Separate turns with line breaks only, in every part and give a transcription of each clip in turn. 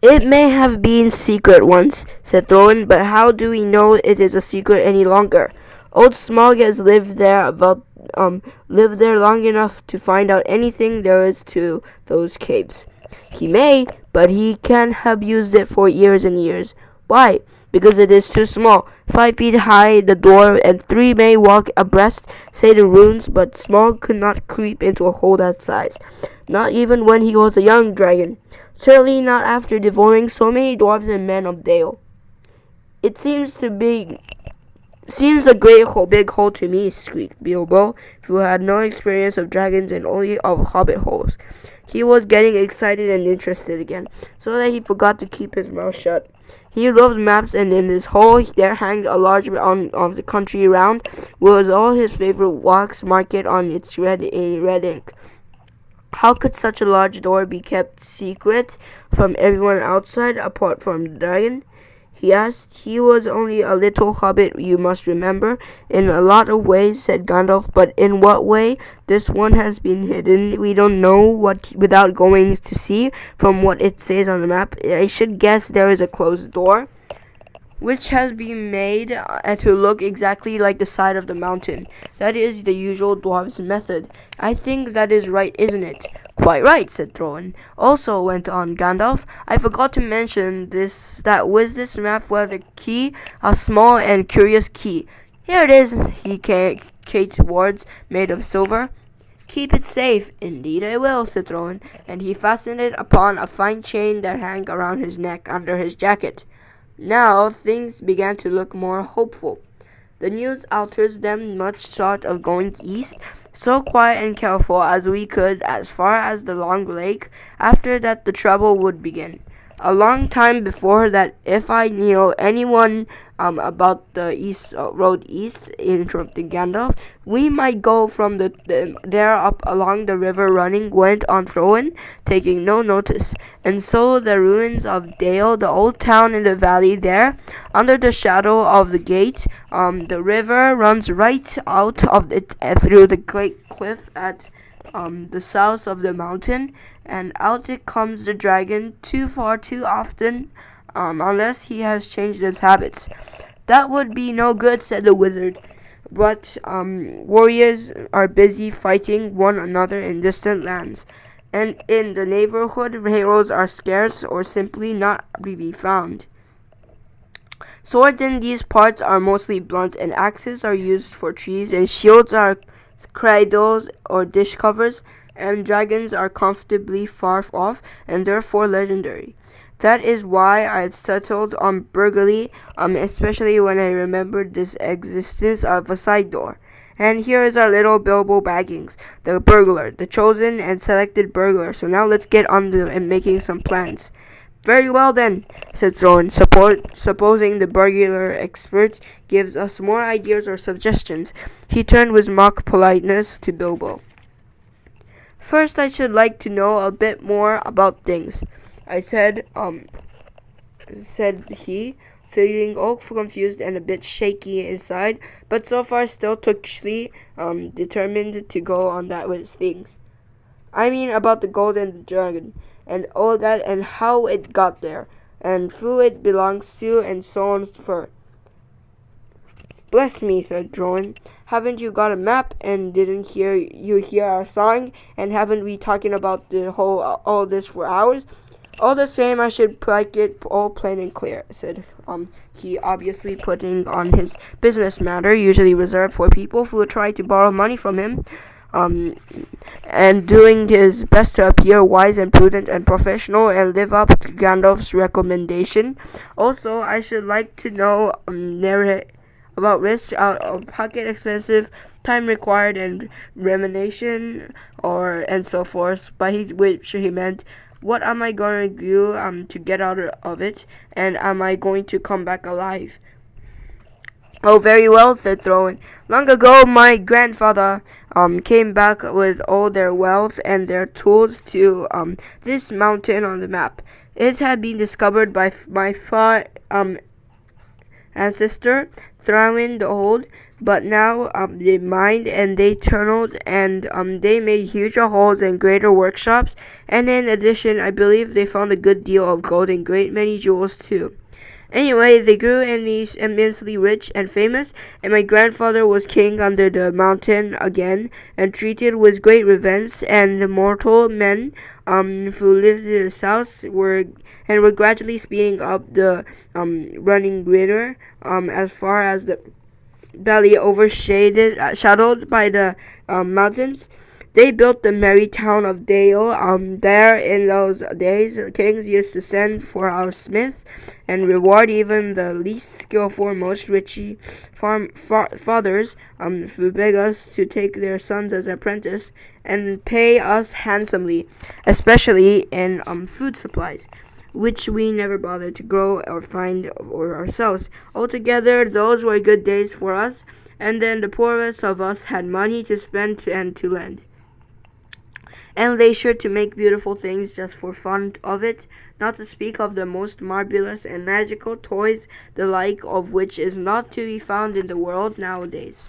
It may have been secret once, said Thorn, but how do we know it is a secret any longer? Old Smog has lived there long enough to find out anything there is to those caves. He may, but he can't have used it for years and years. Why? Because it is too small. 5 feet high the door, and 3 may walk abreast, say the runes, but Smog could not creep into a hole that size. Not even when he was a young dragon. Certainly not after devouring so many dwarves and men of Dale. It seems a big hole to me, squeaked Bilbo, who had no experience of dragons and only of hobbit holes. He was getting excited and interested again, so that he forgot to keep his mouth shut. He loved maps, and in his hole there hung a large map of the country round, with all his favorite walks marked on its red ink. How could such a large door be kept secret from everyone outside, apart from the dragon? He asked. He was only a little hobbit, you must remember. In a lot of ways, said Gandalf, but in what way this one has been hidden, we don't know without going to see from what it says on the map. I should guess there is a closed door, which has been made to look exactly like the side of the mountain. That is the usual dwarves' method. I think that is right, isn't it? Quite right, said Throwan. Also, went on Gandalf, I forgot to mention that with this map was a key, a small and curious key. Here it is, he came towards, made of silver. Keep it safe. Indeed I will, said Throwan, and he fastened it upon a fine chain that hung around his neck under his jacket. Now things began to look more hopeful. The news alters them much thought of going east, so quiet and careful as we could as far as the long lake. After that the trouble would begin. A long time before that, if I knew anyone about the road east, interrupted Gandalf, we might go from there up along the river running, went on Throwan, taking no notice. And so the ruins of Dale, the old town in the valley there, under the shadow of the gate, the river runs right out of it through the great cliff at the south of the mountain, and out it comes the dragon too far too often, unless he has changed his habits. That would be no good, said the wizard. But warriors are busy fighting one another in distant lands, and in the neighborhood heroes are scarce or simply not to be found. Swords in these parts are mostly blunt, and axes are used for trees, and shields are cradles or dish covers, and dragons are comfortably far off and therefore legendary. That is why I settled on burglary, especially when I remembered this existence of a side door. And here is our little Bilbo Baggins, the burglar, the chosen and selected burglar. So now let's get on to making some plans. Very well then, said Thorn, supposing the burglar expert gives us more ideas or suggestions. He turned with mock politeness to Bilbo. First, I should like to know a bit more about things, I said he, feeling all confused and a bit shaky inside, but so far still touchily determined to go on that with things. I mean about the gold and the dragon, and all that, and how it got there, and who it belongs to, and so on for. Bless me, said Drowan. Haven't you got a map, and didn't you hear our song, and haven't we talking about the whole all this for hours? All the same, I should like it all plain and clear, said he, obviously putting on his business matter, usually reserved for people who try to borrow money from him, and doing his best to appear wise and prudent and professional and live up to Gandalf's recommendation. Also, I should like to know narrate about risk out of pocket expensive, time required, and remuneration, and so forth, by which he meant, what am I going to do to get out of it, and am I going to come back alive? Oh, very well, said Throwan. Long ago, my grandfather came back with all their wealth and their tools to this mountain on the map. It had been discovered by my father, ancestor throwing the old, but now they mined and they tunneled and they made huger holes and greater workshops, and in addition I believe they found a good deal of gold and great many jewels too. Anyway, they grew immensely rich and famous, and my grandfather was king under the mountain again, and treated with great reverence. And the mortal men, who lived in the south, were gradually speeding up the running river, as far as the valley overshaded, shadowed by the mountains. They built the merry town of Dale. There in those days, kings used to send for our smith and reward even the least skillful, most richy fathers who beg us to take their sons as apprentices and pay us handsomely, especially in food supplies, which we never bothered to grow or find or ourselves. Altogether, those were good days for us, and then the poorest of us had money to spend and to lend, and leisure to make beautiful things just for fun of it, not to speak of the most marvelous and magical toys, the like of which is not to be found in the world nowadays.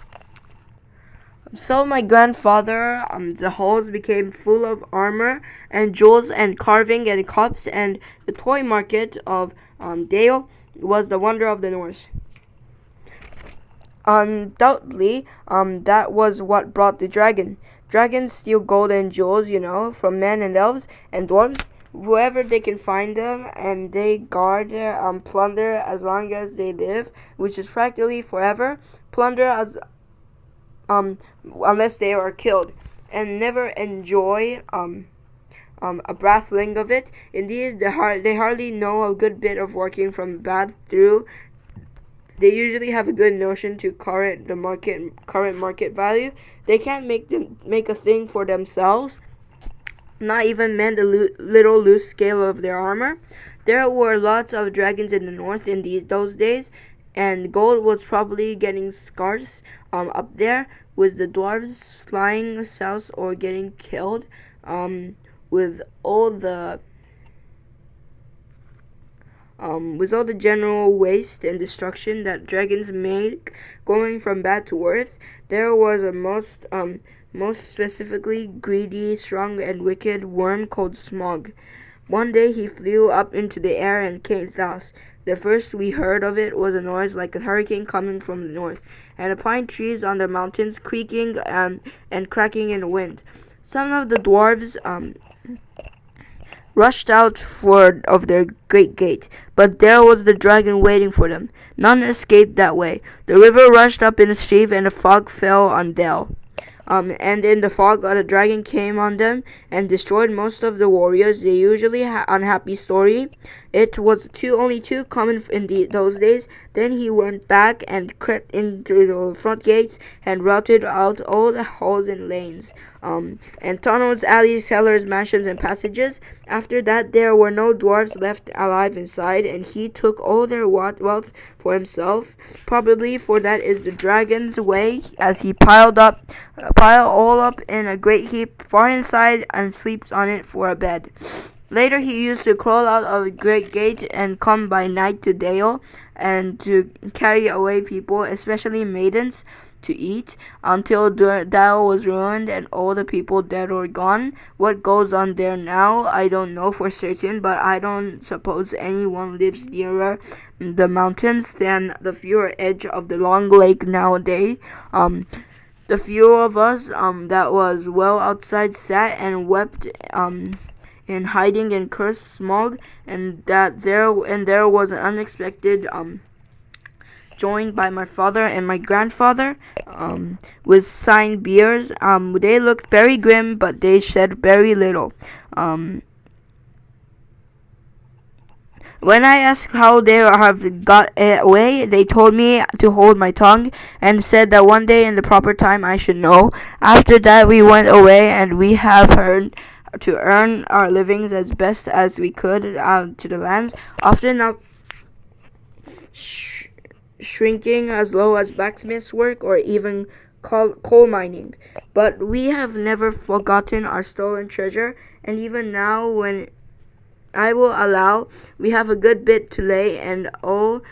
So my grandfather, the halls became full of armor and jewels and carving and cups, and the toy market of Dale was the wonder of the North. Undoubtedly, that was what brought the dragon. Dragons steal gold and jewels, from men and elves and dwarves, whoever they can find them, and they guard plunder as long as they live, which is practically forever. Plunder as unless they are killed, and never enjoy a brass ring of it. Indeed, they hardly know a good bit of working from bad through. They usually have a good notion to current market value. They can't make a thing for themselves, not even mend a little loose scale of their armor. There were lots of dragons in the north in those days, and gold was probably getting scarce up there, with the dwarves flying south or getting killed, with all the general waste and destruction that dragons make, going from bad to worse. There was a most specifically greedy, strong, and wicked worm called Smog. One day he flew up into the air and came south. The first we heard of it was a noise like a hurricane coming from the north, and the pine trees on the mountains creaking and cracking in the wind. Some of the dwarves rushed out of their great gate, but there was the dragon waiting for them. None escaped that way. The river rushed up in a stream, and the fog fell on Dell. And in the fog, the dragon came on them and destroyed most of the warriors. The usually unhappy story. It was only too common in those days. Then he went back and crept in through the front gates and routed out all the halls and lanes, and tunnels, alleys, cellars, mansions, and passages. After that, there were no dwarves left alive inside, and he took all their wealth for himself. Probably, for that is the dragon's way, as he pile all up in a great heap far inside and sleeps on it for a bed. Later, he used to crawl out of the great gate and come by night to Dale and to carry away people, especially maidens, to eat, until Dale was ruined and all the people dead or gone. What goes on there now, I don't know for certain, but I don't suppose anyone lives nearer the mountains than the far edge of the long lake nowadays. The few of us that was well outside sat and wept in hiding and cursed Smog, and there was an unexpected joined by my father and my grandfather, with signed beers. They looked very grim, but they said very little. When I asked how they have got away, they told me to hold my tongue and said that one day in the proper time I should know. After that we went away, and we have heard to earn our livings as best as we could to the lands, often not shrinking as low as blacksmith's work or even coal mining. But we have never forgotten our stolen treasure, and even now, when I will allow we have a good bit to lay, and all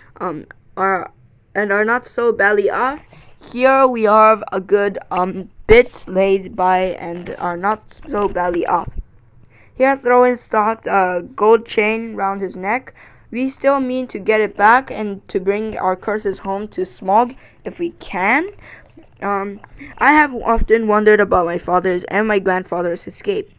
and are not so badly off. Here we have a good bit laid by and are not so badly off. Here Throwen stopped a gold chain round his neck. We still mean to get it back and to bring our curses home to Smog if we can. I have often wondered about my father's and my grandfather's escape.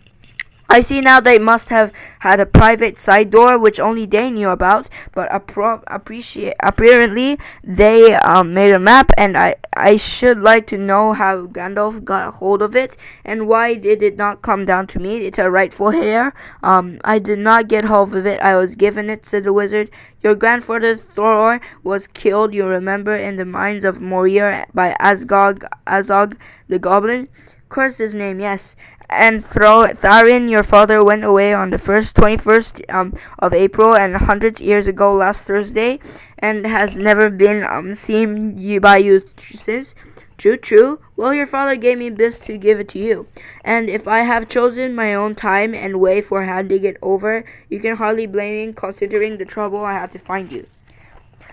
I see now they must have had a private side door which only they knew about, but apparently they made a map, and I should like to know how Gandalf got a hold of it and why did it not come down to me, its rightful heir. I did not get hold of it, I was given it, said the wizard. Your grandfather Thor was killed, you remember, in the mines of Moria by Azog the goblin. Curse his name, yes. And Tharin, your father, went away on the 21st of April, and hundreds years ago last Thursday, and has never been seen by you since. True. Well, your father gave me this to give it to you, and if I have chosen my own time and way for handing it over, you can hardly blame me, considering the trouble I had to find you.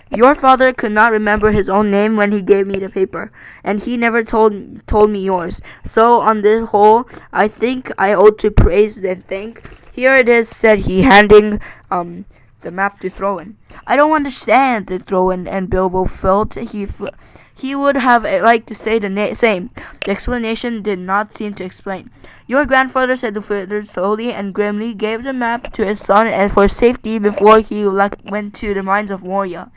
Your father could not remember his own name when he gave me the paper, and he never told me yours. So on this whole, I think I ought to praise and thank. Here it is, said he, handing the map to Throwen. I don't understand, the Throwen and Bilbo felt he would have liked to say the same. The explanation did not seem to explain. Your grandfather, said the wizard slowly and grimly, gave the map to his son and for safety before he went to the mines of Moria.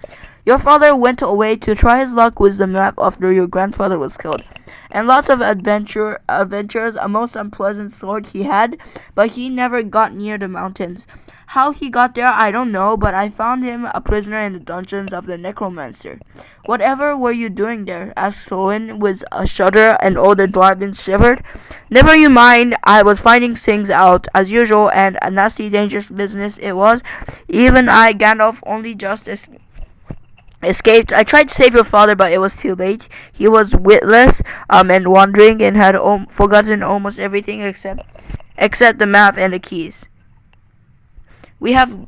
Your father went away to try his luck with the map after your grandfather was killed. And lots of adventures, a most unpleasant sort he had, but he never got near the mountains. How he got there, I don't know, but I found him a prisoner in the dungeons of the necromancer. Whatever were you doing there? Asked Thorin with a shudder, and all the dwarven shivered. Never you mind, I was finding things out, as usual, and a nasty, dangerous business it was. Even I, Gandalf, only just escaped. I tried to save your father, but it was too late. He was witless, and wandering, and had forgotten almost everything except the map and the keys. We have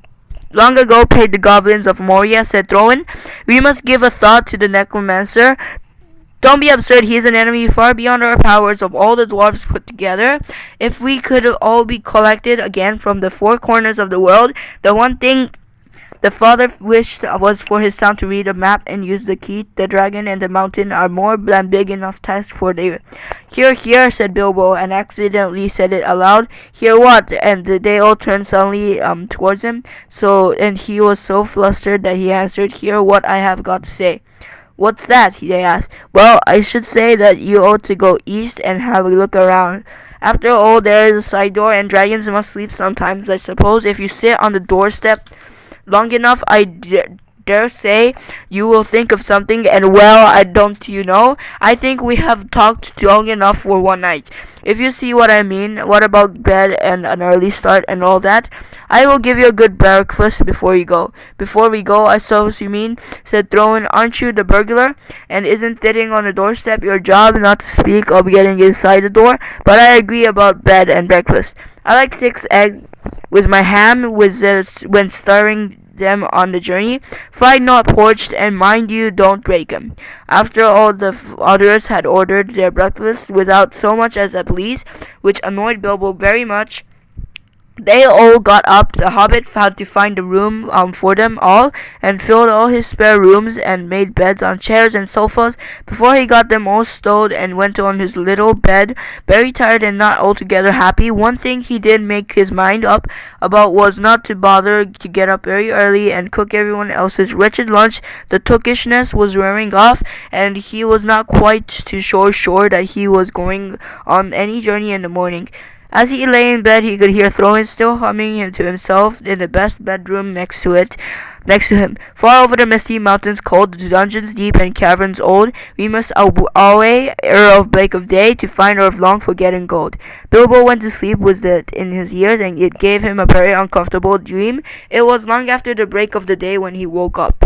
long ago paid the goblins of Moria, said Throwen. We must give a thought to the necromancer. Don't be absurd, he is an enemy far beyond our powers of all the dwarves put together. If we could all be collected again from the four corners of the world, the one thing the father wished was for his son to read a map and use the key. The dragon and the mountain are more than big enough tasks for the... Here, said Bilbo, and accidentally said it aloud. Hear what? And they all turned suddenly towards him. And he was so flustered that he answered, hear what I have got to say. What's that? They asked. Well, I should say that you ought to go east and have a look around. After all, there is a side door, and dragons must sleep sometimes, I suppose. If you sit on the doorstep long enough, I dare say you will think of something, and well, I think we have talked long enough for one night. If you see what I mean. What about bed and an early start and all that? I will give you a good breakfast before you go. Before we go, I suppose you mean, said Throwen. Aren't you the burglar? And isn't sitting on the doorstep your job, not to speak of getting inside the door? But I agree about bed and breakfast. I like 6 eggs with my ham when stirring them on the journey, fried not poached, and mind you don't break 'em. After all the others had ordered their breakfast without so much as a please, which annoyed Bilbo very much, they all got up. The hobbit had to find a room for them all, and filled all his spare rooms, and made beds on chairs and sofas before he got them all stowed, and went on his little bed, very tired and not altogether happy. One thing he did make his mind up about was not to bother to get up very early and cook everyone else's wretched lunch. The tookishness was wearing off, and he was not quite too sure that he was going on any journey in the morning. As he lay in bed, he could hear Throwen still humming to himself in the best bedroom next to him. Far over the misty mountains cold, the dungeons deep and caverns old, we must away ere of break of day to find our long forgotten gold. Bilbo went to sleep with it in his ears, and it gave him a very uncomfortable dream. It was long after the break of the day when he woke up.